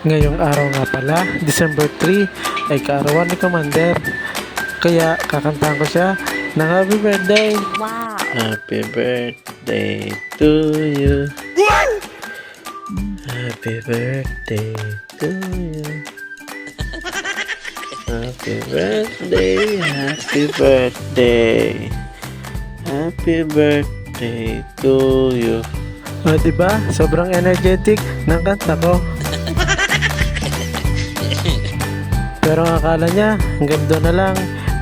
Ngayong araw nga pala, December 3, ay kaarawan ni Commander. Kaya kakantahan ko siya ng happy birthday. Wow! Happy birthday to you. Happy birthday to you. Happy birthday, happy birthday. Happy birthday to you. Diba? Sobrang energetic ng kanta ko. Pero ang akala niya, hanggang doon na lang.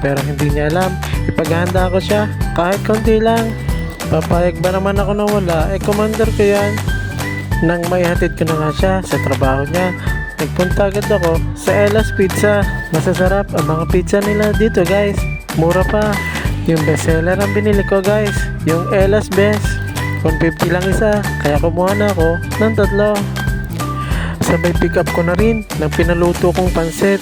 Pero hindi niya alam, ipaghahanda ko siya kahit konti lang. Papayag ba naman ako na wala? Commander ko yan. Nang may hatid ko na nga siya sa trabaho niya, nagpunta agad ako sa Ella's Pizza. Masasarap ang mga pizza nila dito, guys. Mura pa. Yung bestseller ang binili ko, guys. Yung Ella's Best. 150 lang isa, kaya kumuha na ako ng 3. Sabay pick up ko na rin ng pinaluto kong pansit.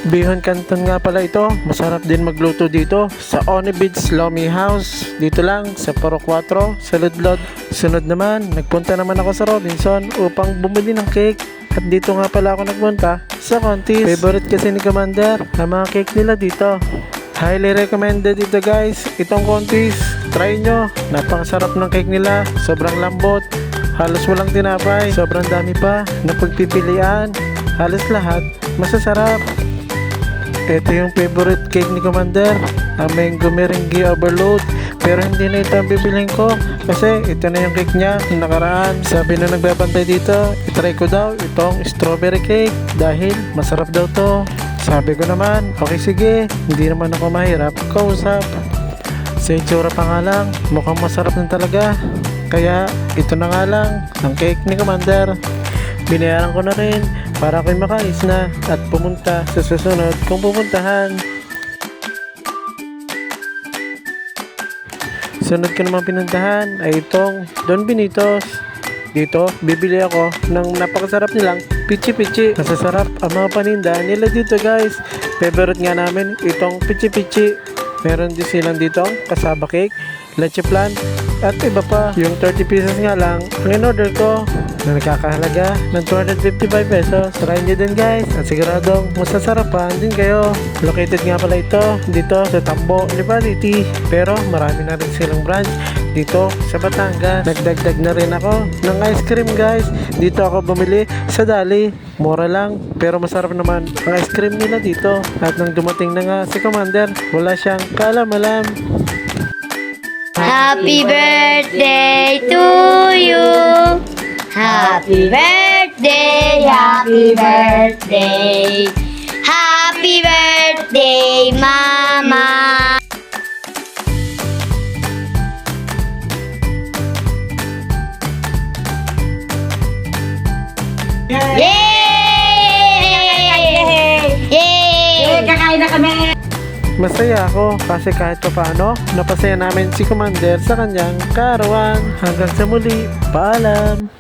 Bihon Canton nga pala ito. Masarap din magluto dito sa Oni Beach Lomi House. Dito lang sa Paro 4 sa Ludlod. Sunod naman, nagpunta naman ako sa Robinson upang bumili ng cake. At dito nga pala ako nagpunta sa Contis. Favorite kasi ni Commander ang mga cake nila dito. Highly recommended ito, guys. Itong Contis, try nyo. Napakasarap ng cake nila. Sobrang lambot. Halos walang tinapay. Sobrang dami pa na pagpipilian. Halos lahat masasarap. Ito yung favorite cake ni Commander, ang mango merengue overload. Pero hindi na ito ang bibilhin ko kasi ito na yung cake niya yung nakaraan. Sabi na nagbabantay dito, itry ko daw itong strawberry cake dahil masarap daw to. Sabi ko naman, okay sige, hindi naman ako mahirap kausap. Sa itsura pa nga lang, mukhang masarap na talaga. Kaya ito na nga lang ang cake ni Commander. Binayaran ko na rin para ako'y makaalis na at pumunta sa susunod kong pupuntahan. Sunod ko naman pinuntahan ay itong Don Benitos. Dito, bibili ako ng napakasarap nilang pichi-pichi. Masasarap ang mga paninda nila dito, guys. Favorite nga namin itong pichi-pichi. Meron din silang dito kasaba cake, leche flan, at iba pa. Yung 30 pesos nga lang ang in-order ko na nakakahalaga ng 255 pesos. Try nyo din, guys, at siguradong masasarapan din kayo. Located nga pala ito dito sa Tambo, Liberty. Pero marami na rin silang branch dito sa Batangas. Nagdagdag na rin ako ng ice cream, guys. Dito ako bumili sa Dali. Mura lang pero masarap naman ang ice cream nila dito. At nang dumating na nga si Commander, wala siyang kaalam-alam. Happy birthday to you! Happy birthday! Happy birthday! Happy birthday, Mama! Yay! Yay! Kakain na kami! Masaya ako kasi kahit pa paano, napasaya namin si Commander sa kanyang kaarawan. Hanggang sa muli, paalam!